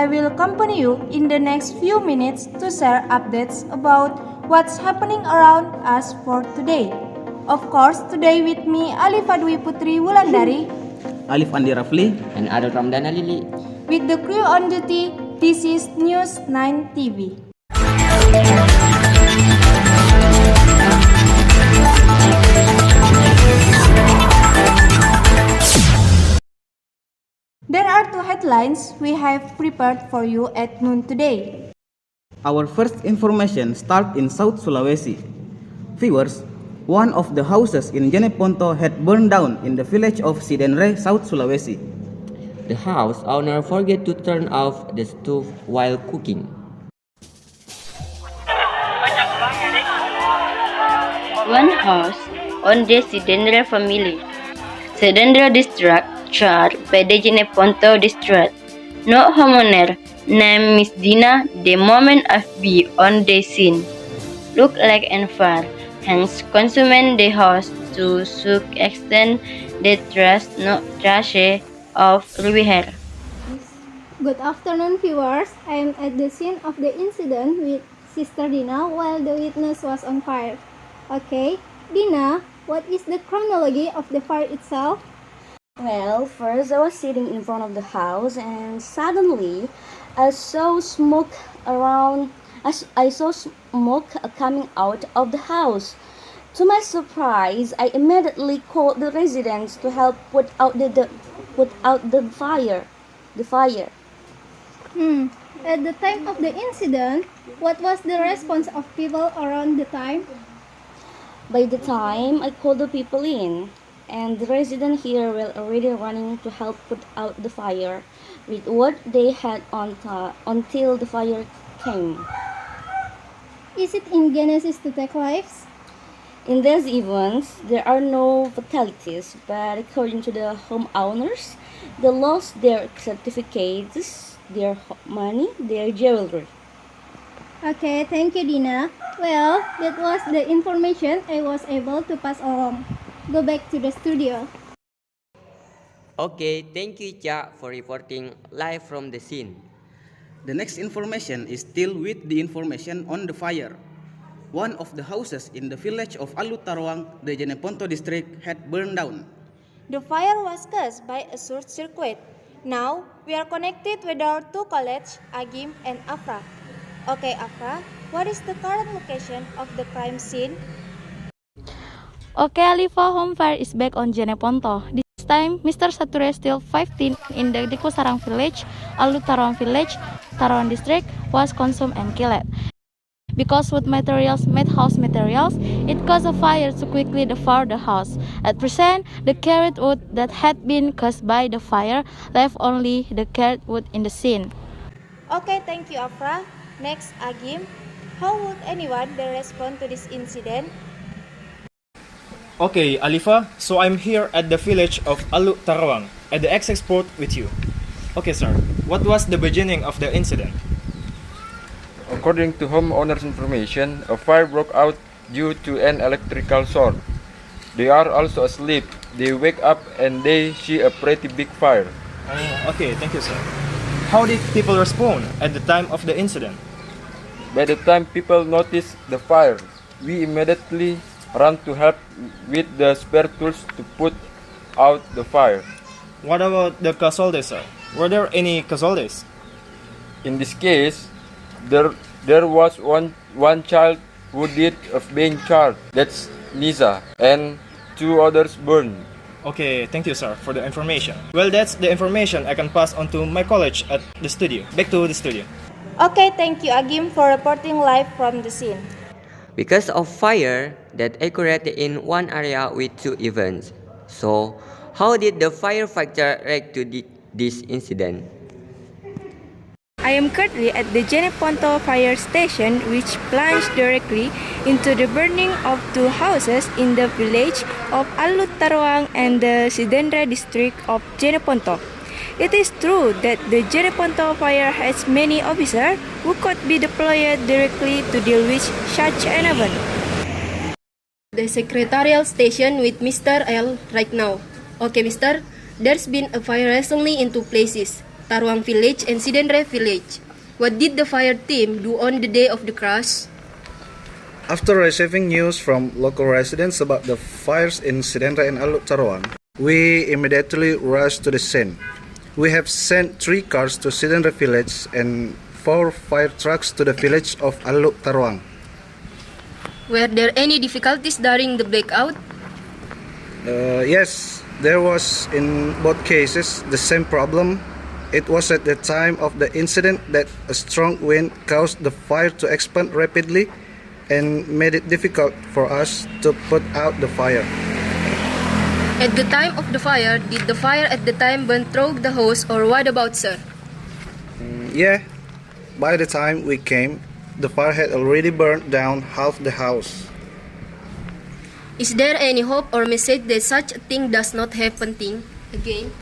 I will accompany you in the next few minutes to share updates about what's happening around us for today. Of course, today with me Alifa Dwi Putri Wulandari, Alif Andi Rafli, and Adul Ramdana Lili. with the crew on duty. This is News 9 TV. There are two headlines we have prepared for you at noon today. Our first information starts in South Sulawesi. Viewers, one of the houses in Jeneponto had burned down in the village of Sidenre, South Sulawesi. The house owner forget to turn off the stove while cooking. One house on the Sidendra family. Sidendra district charged by the Jeneponto district. No homeowner named Miss Dina the moment of be on the scene. Look like and far, hence consuming the house to such extent the trash of repair. Good afternoon, viewers. I am at the scene of the incident with Sister Dina while the witness was on fire. Okay, Dina, what is the chronology of the fire itself? Well, first I was sitting in front of the house and suddenly I saw smoke coming out of the house. To my surprise, I immediately called the residents to help put out the fire. At the time of the incident, what was the response of people around the time? By the time I called the people in, and the residents here were already running to help put out the fire with what they had until the fire came. Is it in Genesis to take lives? In these events, there are no fatalities, but according to the homeowners, they lost their certificates, their money, their jewelry. Okay, thank you, Dina. Well, that was the information I was able to pass along. Go back to the studio. Okay, thank you Cha for reporting live from the scene. The next information is still with the information on the fire. One of the houses in the village of Alutarawang, the Jeneponto district, had burned down. The fire was caused by a short circuit. Now, we are connected with our two colleagues, Agim and Afra. Okay, Afra, what is the current location of the crime scene? Okay, Alifa, home fire is back on Jeneponto. This time, Mr. Sature still 15 in the Dikusarang village, Alutarawang village, Tarawan district was consumed and killed. Because wood materials made house materials, it caused a fire to quickly devour the house. At present, the carrot wood that had been caused by the fire left only the carrot wood in the scene. Okay, thank you, Afra. Next, Agim. How would anyone be respond to this incident? Okay, Alifa, so I'm here at the village of Alu Tarawang at the access port with you. Okay, sir, what was the beginning of the incident? According to homeowners' information, a fire broke out due to an electrical short. They are also asleep. They wake up and they see a pretty big fire. Okay, thank you, sir. How did people respond at the time of the incident? By the time people noticed the fire, we immediately ran to help with the spare tools to put out the fire. What about the casualties, sir? Were there any casualties? In this case, there was one child who did of being charged. That's Lisa, and two others burned. Okay, thank you, sir, for the information. Well, that's the information I can pass on to my colleague at the studio. Back to the studio. Okay, thank you, Agim, for reporting live from the scene. Because of fire that occurred in one area with two events. So, how did the firefighter react to this incident? I am currently at the Jeneponto fire station, which plunged directly into the burning of two houses in the village of Alutarawang and the Sidendra district of Jeneponto. It is true that the Jeneponto fire has many officers who could be deployed directly to deal with such an event. The secretarial station with Mr. L right now. Okay, Mister, there's been a fire recently in two places. Taruang village and Sidenre village. What did the fire team do on the day of the crash? After receiving news from local residents about the fires in Sidenre and Alut Taruang, we immediately rushed to the scene. We have sent 3 cars to Sidenre village and 4 fire trucks to the village of Alut Taruang. Were there any difficulties during the blackout? Yes, there was in both cases the same problem. It was at the time of the incident that a strong wind caused the fire to expand rapidly and made it difficult for us to put out the fire. At the time of the fire, did the fire at the time burn through the house or what about, sir? Yeah, by the time we came, the fire had already burned down half the house. Is there any hope or message that such a thing does not happen again?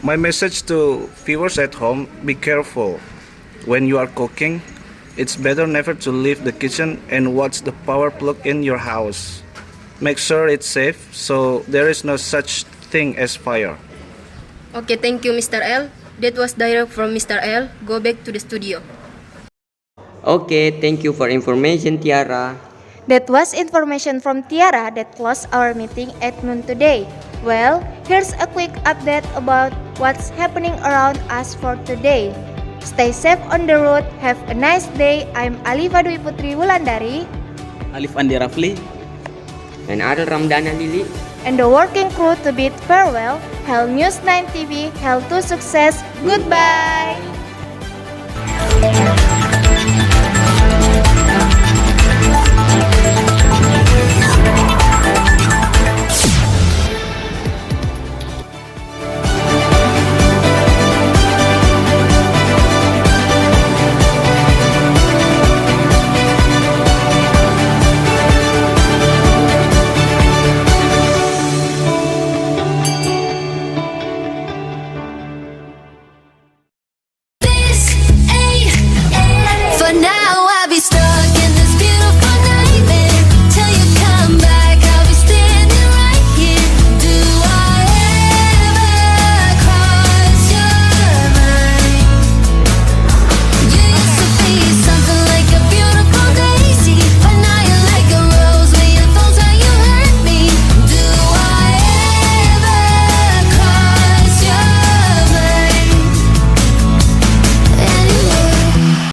My message to viewers at home, be careful. When you are cooking, it's better never to leave the kitchen and watch the power plug in your house. Make sure it's safe so there is no such thing as fire. Okay, thank you, Mr. L. That was direct from Mr. L. Go back to the studio. Okay, thank you for information, Tiara. That was information from Tiara that closed our meeting at noon today. Well, here's a quick update about what's happening around us for today. Stay safe on the road, have a nice day. I'm Alifa Dwi Putri Wulandari. Alif Andi Rafli. And Adel Ramdana Lili. And the working crew to bid farewell. Hail News 9 TV, hail to success. Goodbye!